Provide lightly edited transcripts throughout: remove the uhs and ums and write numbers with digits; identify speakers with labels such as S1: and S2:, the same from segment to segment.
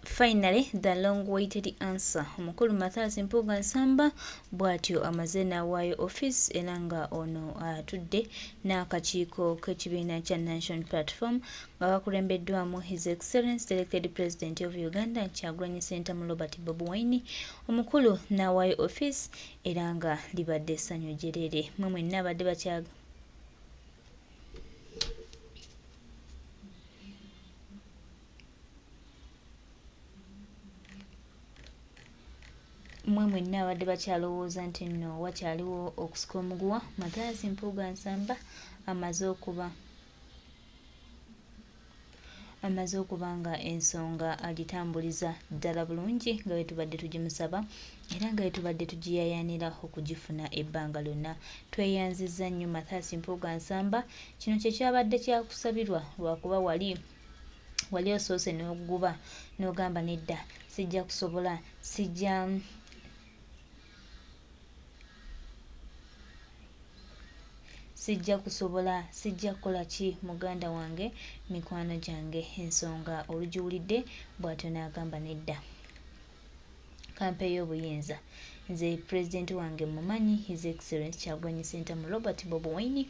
S1: Finally, the long-awaited answer. Omukulu Mathias Mpga Nsamba bw'atyo amaze n'awaayo office era nga ono atudde n'akakiiko k'ekibiina kya National Platform nga bakulembeddwamu His Excellency the elected President of Uganda Kyagulanyi Ssentamu Robert Bobi Wine. Omukulu n'awaayo office era nga libadde essanyu jjerere. Mmwe mwenna abadde bakyaga mwe mwenna abadde bakyalowooza nti nno wakyaliwo okusika omuguwa. Mathias Mpga Nsamba amaze okuba nga ensonga agitambuliza ddala bulungi nga bwe tubadde tugimusaba era nga bwe tubadde tugiyayaanira okugifuna ebbanga lyonna. Tweyanzizza nnyo Mathias Mpga Nsamba. Kino kye kyabadde kyakusabirwa lwakuba wali osoose n'oguba n'ogamba nedda sijja kusobola sijja kukola ki muganda wange mikwano gyange ensonga olugiwulidde bw'atyo n'agamba nedda kampe y'obuyinza nze pulezidenti wange mumanyi His Excellency Kyagulanyi Ssentamu Robert Bobi Wine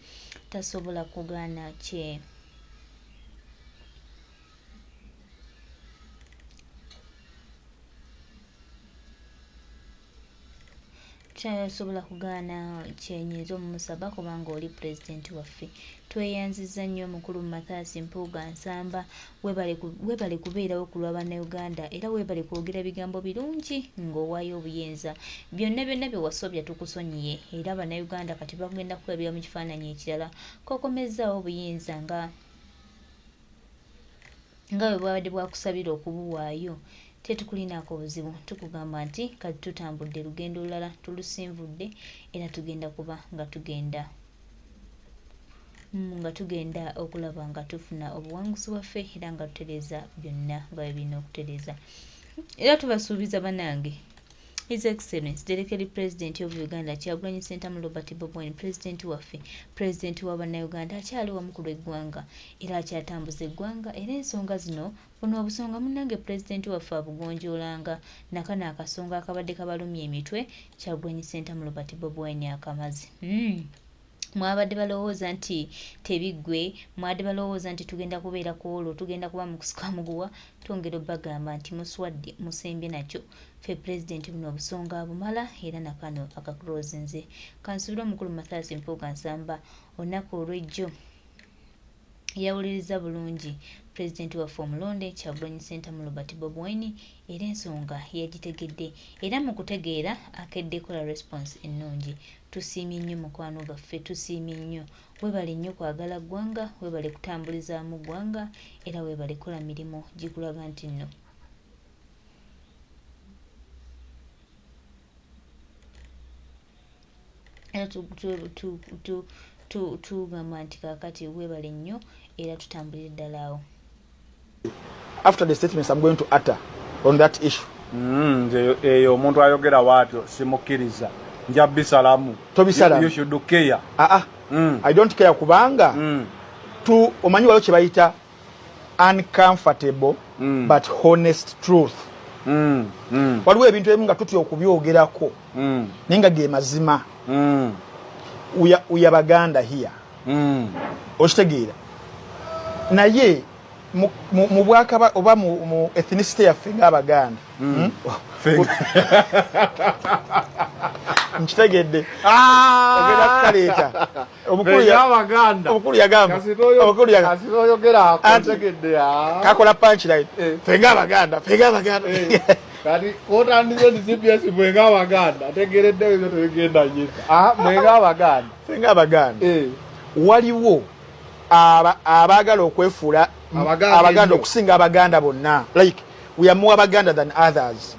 S1: tasobola kugaana kye kyasobola kugaana kyenyinza omumusaba kubanga oli pulezidenti waffe. Tweyanzizza nnyo omukulu Mathias Mpga Nsamba, weebale kubeerawo ku lwa bannayuganda era weebale kwogera bigambo birungi ng'owaayo obuyinza. Byonna bye wasobya tukusonyiye era bannayuganda kati bagenda kulabira mu kifaananyi ekirala k'okomezzaawo obuyinza nga bwe bwabadde bwakusabira okubuwaayo. Tetukulinaako buzibu, tukugamba nti kati tutambudde lugendo lulala tulusinvudde era tugenda kuba nga tugenda okulaba nga tufuna obuwanguzi bwaffe era nga tutereeza byonna nga bwe birina okutereeza. Era tubasuubiza bannange His Excellency the elected President of Uganda Kyagulanyi Ssentamu Robert Bobi Wine pulezidenti waffe, pulezidenti wa bannayuganda akyali wamu ku lw'eggwanga era akyatambuza eggwanga era ensonga zino buno obusonga munnange pulezidenti waffe abugonjoolanga nakano akasonga akabadde kabalumya emitwe Kyagulanyi Ssentamu Robert Bobi Wine akamazi. Mwabadde balowooza nti tebiggwe, mwabadde balowooza nti tugenda kubeera ku olwo, tugenda kuba mu kusika muguwa. Twongera obbagamba nti muswadde musembye nakyo ffe pulezidenti buno obusonga abumala era nakano akakulozinze. Kansubira omukulu Mathias Mpga Nsamba olunaku olw'ejjo yawuliriza bulungi pulezidenti waffe omulonde Kyagulanyi Ssentamu Robert Bobi Wine era ensonga yagitegedde era mu kutegeera akeddekola response ennungi. Tusiimye nnyo mukwano gaffe, tusiimye nnyo. Weebale nnyo kwagala ggwanga, weebale kutambulizaamu ggwanga era weebale kola mirimu gikulaga nti nno era tugamba nti kaakati weebale nnyo era tutambulire ddala awo.
S2: After the statements I'm going to utter on that issue.
S3: Eyo omuntu ayogera waatyo simukkiriza. Njabbi salamu.
S2: Tobisalamu.
S3: You should care.
S2: I don't care kubanga. Omanyi waliwo kye bayita uncomfortable but honest truth. Waliwo ebintu ebimu nga tutya okubyogerako naye nga ge mazima. Uya Baganda here. Okitegeera. Naye mu bwakaba oba mu ethnicity yaffe ng'Abaganda. Nkitegedde. Ogenda kukaleeta. Omukulu yagamba.
S3: Kasitoyogera akontegedde.
S2: Kakola punchline. Ffe ng'Abaganda.
S3: Kati kotandize ndi CPS mwe ng'Abaganda. Ategeredde ebyo tebigenda nyisa. Mwe ng'Abaganda.
S2: Ffe ng'Abaganda. Waliwo abaagala okwefuula Abaganda okusinga Abaganda bonna. Like we are more Abaganda than others.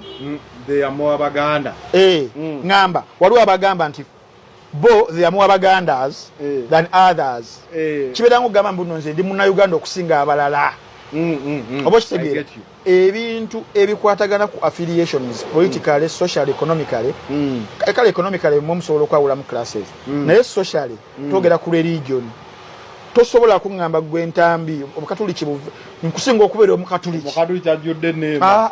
S3: They are more Abaganda.
S2: Ngamba waliwo abagamba nti bo they are more Abagandas than others. Kibeera ng'ogamba mbu nze ndi munnayuganda okusinga abalala. Oba kitegeera ebintu ebikwatagana ku affiliations politically, socially, economically. Kale economically mwe musobola okwawulamu classes. Naye socially twogera ku religion. tosobola kungamba gwe ntambi omukatuliki nkusinga okubeera omukatuliki
S3: kyajjudde nneema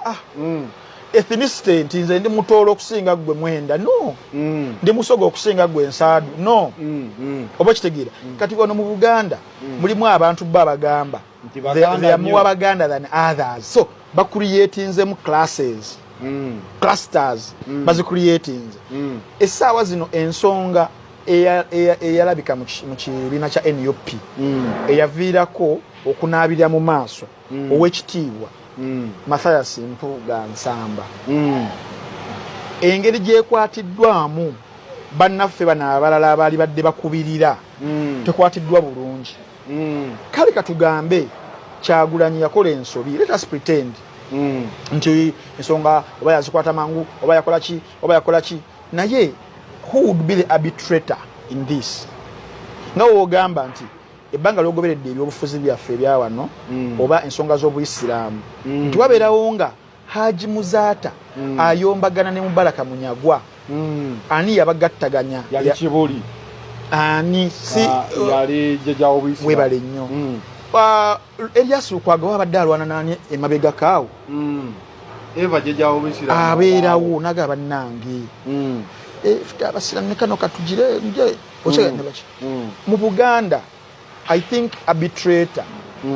S2: ethnicity nti nze ndi mutoolo okusinga gwe mwenda no ndi musogo okusinga gwe ensaadu no oba kitegeera kati wano mu Buganda mulimu abantu babagamba they are more Baganda than others so bakuriyetinzemu classes clusters bazikuriyetinze essaawa zino ensonga eyalabika mu kibiina kya NUP eyaviirako okunaabirira mu maaso ow'ekitiibwa Mathias Mpga Nsamba engeri gyekwatiddwamu bannaffe bano abalala abaali badde bakubirira tekwatiddwa bulungi kale katugambe Kyagulanyi yakola ensobi let us pretend nti ensonga oba yazikwata mangu oba yakola ki naye who would be the arbitrator in this nga wogamba nti ebbanga lyogoberedde ebyobufuzi byaffe ebya wano oba ensonga z'obuyisiraamu nti wabeerawo nga Haji Muzaata ayombagana ne Mubaraka Munyagwa ani yabagattaganya
S3: yali Kibuli
S2: ani si
S3: yali jjajja w'obuyisiraamu
S2: webale nnyo Elias Lukwago wabadde alwana nani emabega kaawo
S3: Eva jjajja w'obuyisiraamu
S2: abeerawo naga bannange abasiraamu kano katugire nje okyagane baki mu Buganda I think arbitrator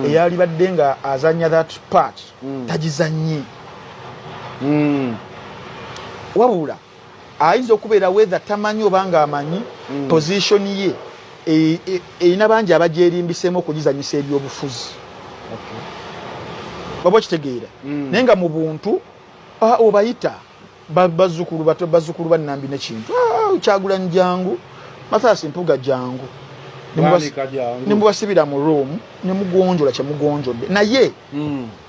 S2: eyali badde nga azanya that part tagizanyi wabula ayinza okubeera whether tamanyi oba nga amanyi position ye erina bangi abagyerimbisemu okugizanyisa ebyobufuzi baba kitegeera naye nga mu buntu obayita bazzukulu bannambi nekintu Kyagulanyi jangu Mathias Mpga jangu nemubasibira mu room nemugonjola kyemugonjodde naye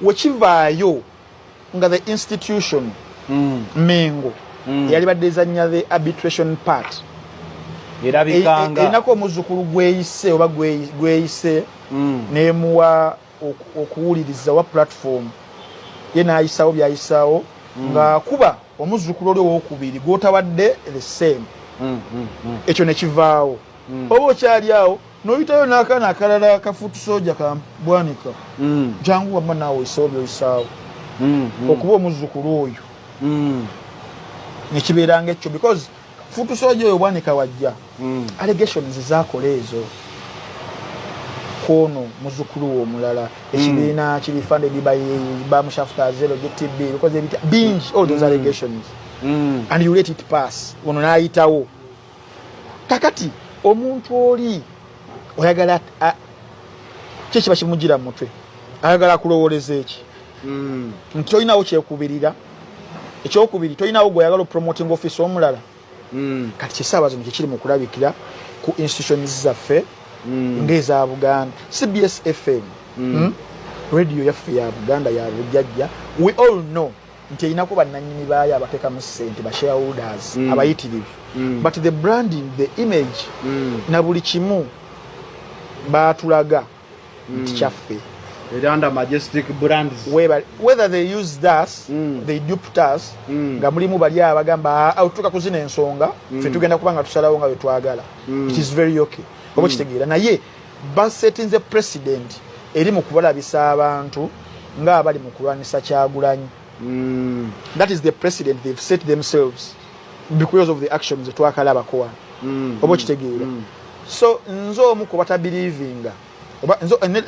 S2: wekivaayo nga the institution Mengo yali badde ezannya the arbitration part erinako omuzzukulu gweyise oba gweyise nemuwa okuwuliriza wa platform ye nayisawo byayisawo nga kuba omuzzukulu oli owokubiri gwotawadde the same ekyo nekivaawo oba okyali awo noyitayo n'akaana akalala kafuutu soja ka Bwanika jangu wamma naawe oyisawo byoyisaawo okuba omuzzukulu oyo nekibeeranga ekyo because fuutu soja oyo Bwanika wajja allegations zaakola ezo kono muzzukulu omulala ekibiina kiri funded by Mushafta Zero GTB because they binge all those allegations and you let it pass ono naayitawo kakati omuntu oli oyagala kikiba kimugira mu mutwe ayagala kulowoleza eki nti tolinawo kyekubirira ekyokubiri tolinawo gweyagala promoting office omulala kati kisaba zino kikiri mu kulabikira ku institutions zaffe ngeza Buganda CBS FM radio yaffe ya Buganda ya bujjajja we all know nti inako bannanyini baayo abatekamu ssente ba shareholders abayitirivu but the branding the image na buli kimu baatulaga nti kyaffe
S3: under majestic brands
S2: whether they use us they duped us nga mulimu bali abagamba tuka kuzina ensonga ffe tugenda kubanga tusalawo nga wetwagala it is very okay oba kitegeera naye basetinze president eri mu kubalabisa abantu nga abali mu kulwanisa Kyagulanyi that is the precedent they've set themselves because of the actions twakalabakoa oba kitegeera so nzo omu kubata believinga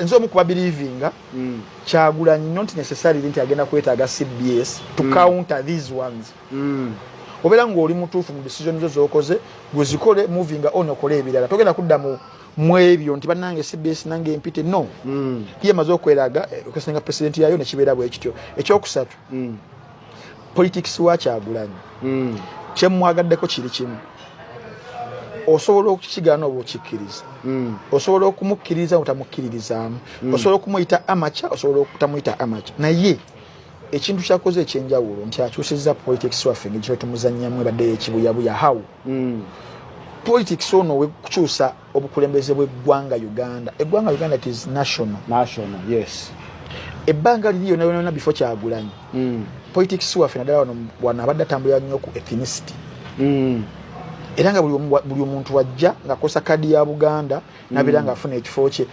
S2: nzo omu kuba believinga Kyagulanyi not necessarily nti agenda kwetaaga CBS to counter these ones obeera ng'oli mutuufu mu decision zo z'okoze gwezikole moving on okole ebirala togenda kudda mu ebyo nti bannange CBS nange empite no ye maze okweraga okusenga president yayo nekibeera bwe kityo ekyokusatu politics wa Kyagulanyi kyemwagaddeko kiri kimu osobola okukigaana oba okikkiriza osobola okumukkiriza otamukkiririzaamu osobola okumuyita amaca osobola okutamuyita amaca naye ekintu kyakoze ekyenjawulo nti akyusizza politics waffe ngekyo tumuzannyamu ebadde ekibuyabuya how politics ono wekukyusa obukulembeze bw'eggwanga Uganda eggwanga Uganda it is national
S3: yes
S2: ebbanga liri yonna before Kyagulanyi politics waffe naddala wano abadde atambulira nnyo ku ethnicity era nga buli omuntu wajja ng'akosa kadi ya Buganda nabeera ng'afuna ekifo kye.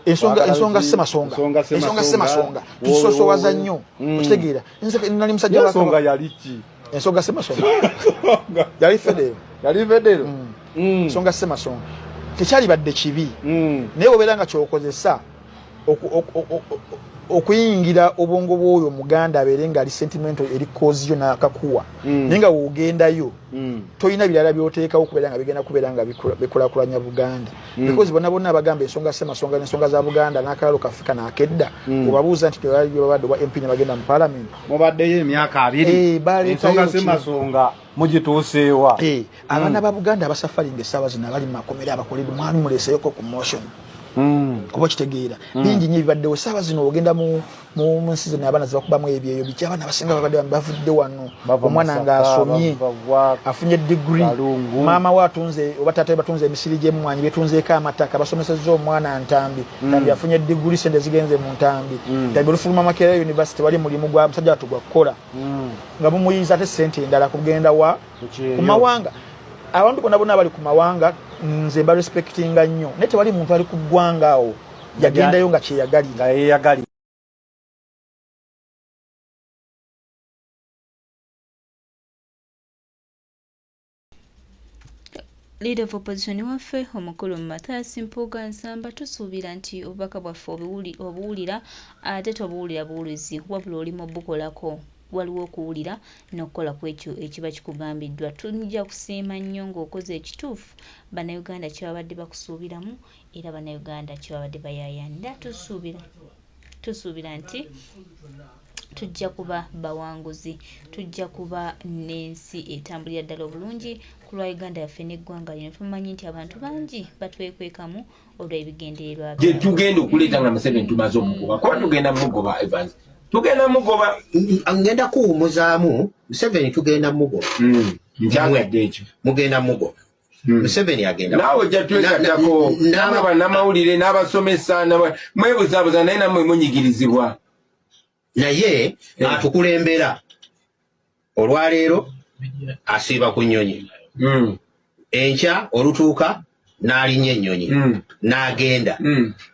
S2: Ensonga semasonga tusosowaza nnyo okitegeera. Nali musajja
S3: ensonga yali ki?
S2: Ensonga semasonga yali federo. Ensonga semasonga tekyali badde kibi naye obeera nga kyokozesa okuyingira obwongo bw'oyo Muganda abeere nga ali sentimento eri kozi yo n'akakuwa naye nga wogendayo toyina birala by'oteekawo kubeera nga bigenda kubeera nga bikulakulanya Buganda because bonna abagamba ensonga semasonga n'ensonga za Buganda n'akalalo kafika n'akedda obabuuza nti babadde oba MP ne bagenda mu parliament
S3: mubaddeyo emyaka 2 ensonga semasonga mugituuseewa
S2: abaana ba Buganda abasafalinga essaawa zino abali mu makomera abakolera mwami muleseyoko ku motion kuba kitegeera bingi nnyo ebibaddewo essaawa zino ogenda mu nsi zino abaana zibakubamu ebyeyo biki abaana abasinga babadde bavudde wano omwana ng'asomye afunye degree maama we atunze oba taata we batunze emisiri gy'emmwanyi betunzeeko amataka basomesezza omwana ntambi ntambi afunye degree sente zigenze mu ntambi ntambi olufuluma Makerere University wali mulimu gwa musajja watu gwa kukola nga mumuyiza ate sente endala kugenda wa ku mawanga abantu bonna bali ku mawanga nze mba respectinga nnyo naye tewali muntu ali ku ggwanga awo yagendayo nga kyeyagali.
S1: Leader of opposition waffe omukulu Mathias Mpga Nsamba tusuubira nti obubaka bwaffe obuwulira ate tobuwulira buwulizi wabula olimu bukolako waliwo okuwulira n'okukola kwekyo ekiba kikugambiddwa. Tujja kusiima nnyo ng'okoze ekituufu bannayuganda kye babadde bakusuubiramu era bannayuganda kye babadde bayaayanira. Tusuubira nti tujja kuba bawanguzi, tujja kuba n'ensi etambulira ddala obulungi ku lwa Uganda yaffe n'eggwanga lino. Tumanyi nti abantu bangi batwekwekamu olw'ebigendererwa
S4: bye tugenda okuleeta nga Museveni tumaze omugoba kuba tugenda mugoba Evans tugenda mugoba
S5: ngenda kuwumuzaamu Museveni tugenda mugoba
S4: nkyagadde ekyo
S5: mugenda mugoba Museveni agenda
S4: naawe ojja twegattako namwe bannamawulire n'abasomesa mwebuzaabuza naye nammwe munyigirizibwa
S5: naye atukulembera olwaleero asiiba ku nnyonyi enkya olutuuka n'alinnya ennyonyi n'agenda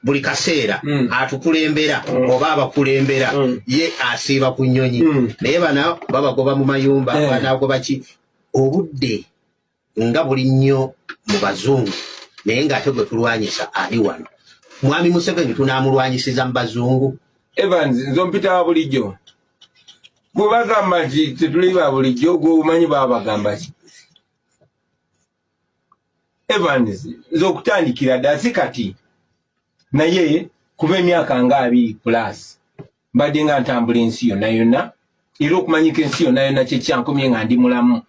S5: buli kaseera atukulembera oba abakulembera ye asiiba ku nnyonyi naye bana babagoba mu mayumba banagoba ki obudde nga buli nnyo mu bazungu naye ng'ate gwe tulwanyisa ali wano. Mwami Museveni tunaamulwanyisiza mu bazungu.
S4: Evans nzompita wa bulijjo bwe bagamba nti tetuli ba bulijjo gwe omanyi baba bagamba ki Evans z'okutandikira ddasi kati naye kuva emyaka nga 2 plus mbadde nga ntambula ensi yonna yonna era okumanyika ensi yonna yonna kyekyankomye nga ndi mulamu.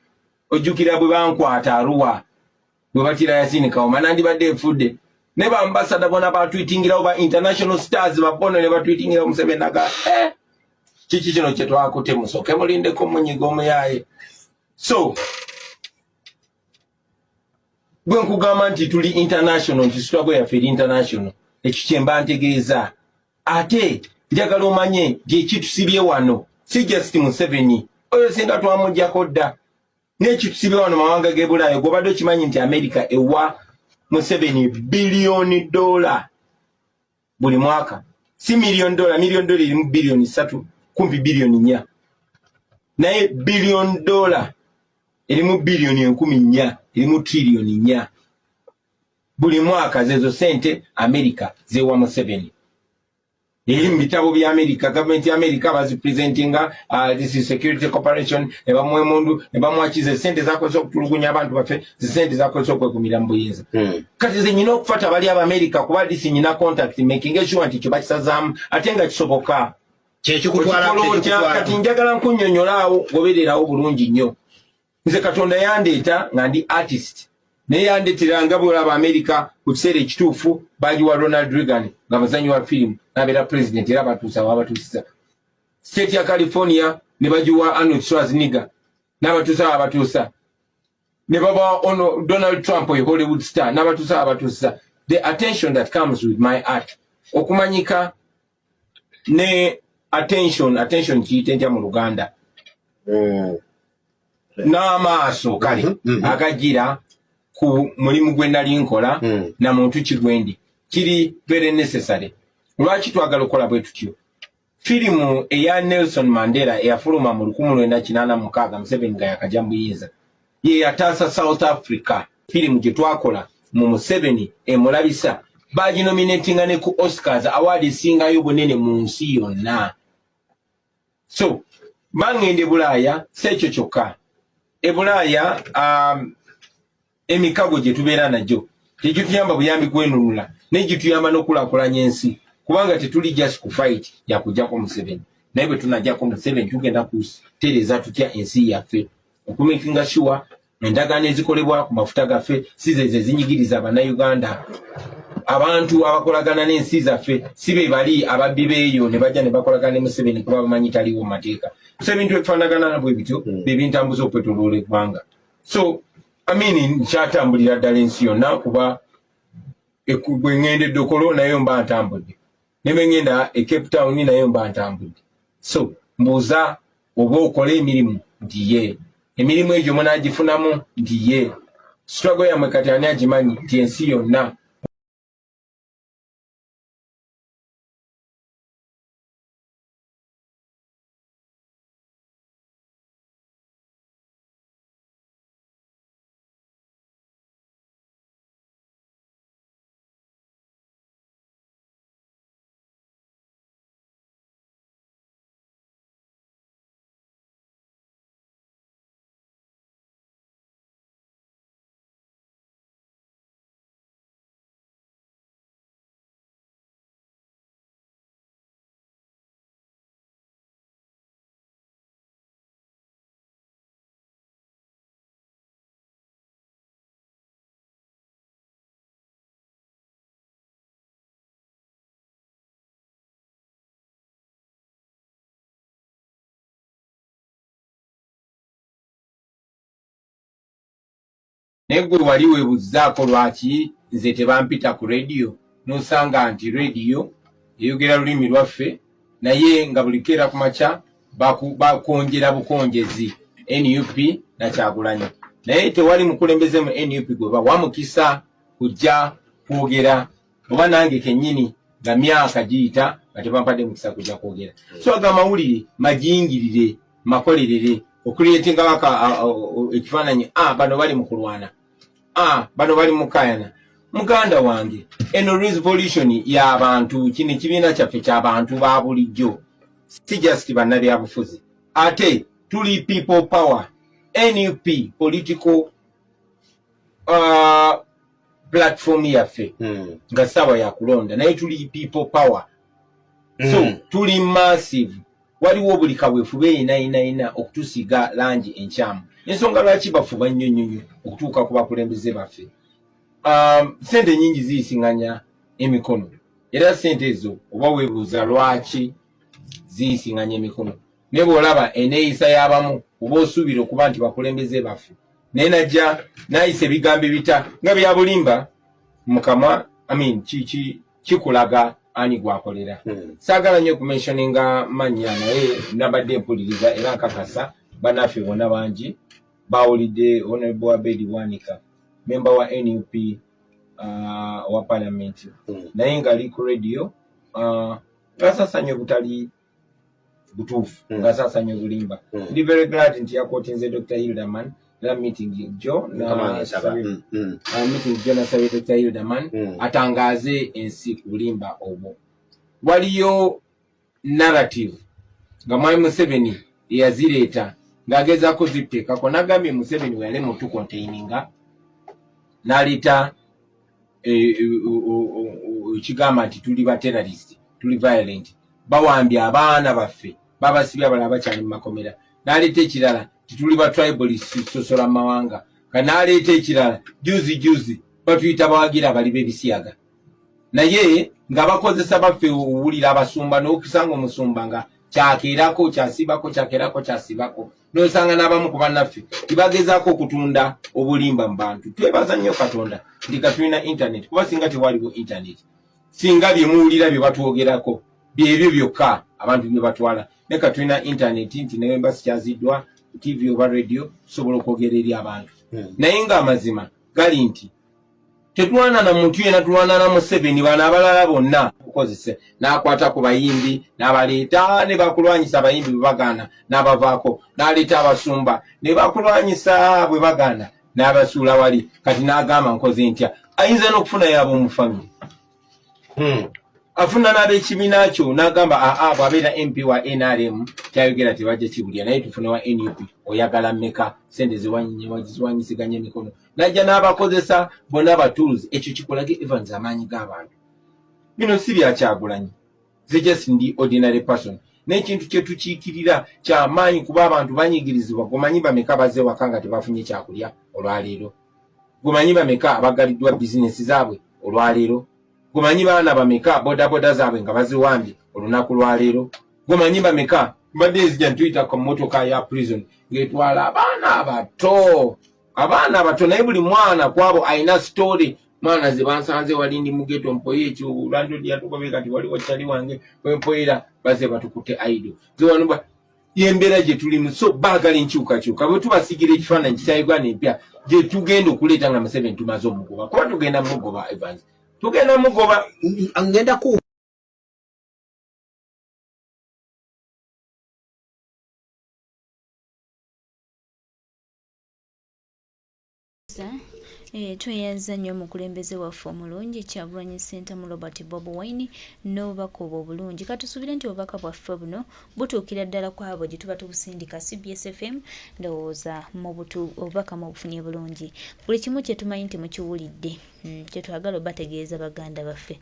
S4: Ojjukira bwe bankwata Arua bwe batira Yasini Kawuma nandibadde nfudde ne bambasada bona batweetingirawo ba international stars babono ne batweetingira Museveni naga kiki kino kye twakute musoke mulindeko munyigo omuyaye. So bwe nkugamba nti tuli international nti struggle yaffe international ekyo kye mba ntegeeza ate njagala omanye gye kitusibye wano si just Museveni oyo singa twamuggyako dda n'ekitusibye wano mawanga g'e Bulaaya gwobadde okimanyi nti America ewa Museveni $billion buli mwaka si $1 million irimu $3 billion kumpi $4 billion naye $1 billion irimu $4 billion irimu $4 trillion buli mwaka zezo sente America zewa Museveni. Eri mu bitabo bya America government ya America bazi presentinga this is security cooperation ebamwe mundu ebamwakize sente zakoze okutulugunya abantu baffe sente zakoze okwekumira mu buyinza kati ze nyina okufuata bali aba America kuba disi nyina contact making sure nti kibakisazamu ate nga kisoboka kyekikutwala kati njagala nkunnyonnyolaawo gobererawo bulungi nnyo. Nze Katonda yandeeta nga ndi artist naye yandeetera nga bwe olaba America ku kiseera ekituufu bagiwa Ronald Reagan nga muzanyi wa firimu n'abeera president era abatuusa wabatuusiza. State ya California ne bagiwa Arnold Schwarzenegger n'abatuusa wabatuusa. Ne baba ono Donald Trump oyo Hollywood star n'abatuusa wabatuusiza. The attention that comes with my art okumanyika ne attention kiyite ntya mu Luganda n'amaaso kale agagira ku mulimu gwe nali nkola na muntu kigwendi kiri very necessary. Lwaki twagala okukola bwe tutyo? Filimu eya Nelson Mandela eyafuluma mu 1986 Museveni nga yakajja Mbuyinza ye yataasa South Africa. Filimu gye twakola mu Museveni emulabisa baginominatinga ne ku Oscars award esingayo bunene mu nsi yonna. So bangende Bulaaya sekyo kyokka. Bulaaya emikago gye tubeera najjo tegituyamba buyambi gwenunula negituyamba n'okulakulanya ensi kubanga tetuli just ku fight ya kujjako Museveni naye bwe tunajjako Museveni tugenda kutereza tutya ensi yaffe okumakinga sure endagaano ezikolebwa ku mafuta gaffe si ze zinyigiriza Bannayuganda. Abantu abakolagana n'ensi zaffe si be bali ababbi beeyo ne bajja ne bakolagana ne Museveni kuba bamanyi taliwo mu mateeka. So ebintu ebifaanagana nabwe bityo bye bintambuza okwetoloola eggwanga. So nkyatambulira ddala ensi yonna kuba bwe ŋŋenda Dokolo nayo mba ntambudde ne bwe ŋŋenda Cape Town nayo mba ntambudde. So mbuuza oba okola emirimu nti ye emirimu egyo munaagifunamu nti ye struggle yammwe kati ani agimanyi nti ensi yonna negwe wali weebuzaako lwaki nze tebampita ku radio n'osanga nti radio eyogera lulimi lwaffe naye nga buli keera ku makya bakonjera bukonjezi NUP na Kyagulanyi naye tewali mukulembeze mu NUP gwe bawamukisa kujja kwogera oba nange kennyini nga myaka giyita nga tebampadde mukisa kujja kwogera. So aga mawulire majingirire makolerere okuliyetinga waka ekifaananyi bano bali mu kulwana bano bali mu kayana. Muganda wange eno revolution y'abantu kino ekibiina kyaffe ky'abantu ba bulijjo si just bannabyabufuzi ate tuli people power. NUP political platform yaffe nga sawa ya kulonda naye tuli people power. So tuli massive waliwo buli kaweefube ina okutusiga langi enkyamu. Ensonga lwaki bafuba nnyo okutuuka ku bakulembeze baffe. Sente nyingi ziyisinganya emikono era sente ezo oba weebuuza lwaki ziyisinganya emikono ne bw'olaba eneeyisa y'abamu oba osuubira okuba nti bakulembeze baffe naye najja naayisa ebigambo ebita nga bya bulimba mu kamwa kikulaga ani gwakolera. Saagala nnyo okumentioninga mannya naye nabadde mpuliriza era nkakasa bannaffe bonna bangi bawulidde Honorable Bwabadde Azze member wa NUP wa parliament naye ngali ku radio ngasasanya obutali butuufu ngasasanya obulimba. Ndi very glad nti yakotinze Dr. Hilderman la meeting jo na meeting jo na sabe Dr. Hilderman atangaze ensi ku bulimba obwo. Waliyo narrative nga Mwai Museveni yazireeta ng'agezaako ziteekako nagambye Museveni we yali mutu containinga n'aleta ekigamba nti tuli ba terrorist tuli violent bawambye abaana baffe babasibye abalala bakyali mu makomera n'aleta ekirala tituli ba tribalist sosola mawanga n'aleta ekirala juzi batuyita bawagira abali b'ebisiyaga naye nga bakozesa baffe owulira abasumba n'okusanga omusumba nga kyakeerako kyasibako n'osanga n'abamu ku bannaffe tibagezaako okutunda obulimba mu bantu. Twebaza nnyo Katonda nti katulina internet kuba singa tewaliwo internet singa bye muwulira bye batwogerako byebyo byokka abantu bye batwala ne katulina internet nti naye embassy kyaziddwa TV oba radio sobola okwogera eri abantu naye nga amazima gali nti tetulwana na muntu yena tulwana na Museveni bano abalala bonna kukozese n'akwata ku bayimbi n'abaleeta ne bakulwanyisa abayimbi bwe bagaana n'abavaako n'aleeta abasumba ne bakulwanyisa bwe bagaana n'abasuula wali kati n'agamba nkoze ntya ayinza n'okufuna yaabo mu family afuna n'ab'ekibiina kyo n'agamba bw'abeera MP wa NRM kyayogera tebajja kibulya naye tufune wa NUP oyagala mmeka sente ziwanyisiganya emikono najja n'abakozesa bonna batools ekyo kikolage Evans amaanyi g'abantu bino si bya Kyagulanyi ze just ndi ordinary person n'ekintu kye tukiikirira ky'amaanyi kuba abantu banyigirizibwa gumanyi bameka bazze waka nga tebafunye kyakulya olwaleero gumanyi bameka abagaliddwa bizinesi zaabwe olwaleero gumanyi baana bameka bodaboda zaabwe nga baziwambye olunaku lwaleero gumanyi bameka mbadde ezija ntuyita ku mmotoka ya prison ng'etwala abaana abato naye buli mwana kwabo alina story mwana ze bansanze wali ndi mugeto mpoye ekyo lwando lyatugobe kati waliwo kyali wange wempoyera baze batukutte aido ziwanuba yembeera gye tulimu so baagala enkyukakyuka bwe tubasigira ekifaananyi kya Uganda empya gye tugenda okuleeta nga Museveni tumaze omugoba kuba tugenda mugoba Evans tugenda mugoba
S5: ngenda ku
S1: tweyanza nnyo omukulembeze waffe omulungi Kyagulanyi Ssentamu Robert Bobi Wine n'obubaka obwo obulungi katusuubire nti obubaka bwaffe buno butuukira ddala ku abo gye tuba tubusindika CBS FM ndowooza obubaka mubufunye bulungi buli kimu kye tumanyi nti mukiwulidde kye twagala obategeeza baganda baffe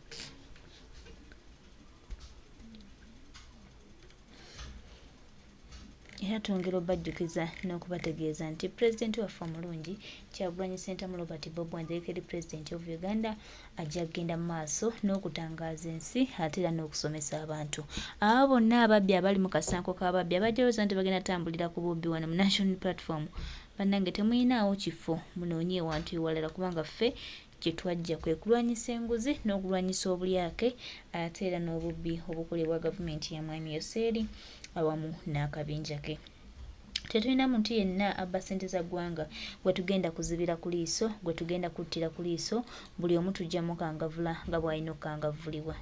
S1: era twongera obajjukiza n'okubategeeza nti pulezidenti waffe omulungi Kyagulanyi Ssentamu Robert Bobi Wine the President of Uganda ajja kugenda mu maaso n'okutangaaza ensi ate era n'okusomesa abantu abo bonna ababbi abali mu kasanko k'ababbi abajjawooza nti bagenda tambulira ku bubbi wano mu national platform bannange temuyinaawo kifo munoonye ewantu ewalala kubanga ffe gye twajja kwe kulwanyisa enguzi n'okulwanyisa obulyake ate era n'obubbi obukolebwa gavumenti ya Mwami Yoseri awamu n'akabinja ke tetulina muntu yenna abba ssente za ggwanga gwe tugenda kuzibira ku liiso gwe tugenda kuttira ku liiso buli omu tujja mukangavula nga bw'alina okukangavulibwa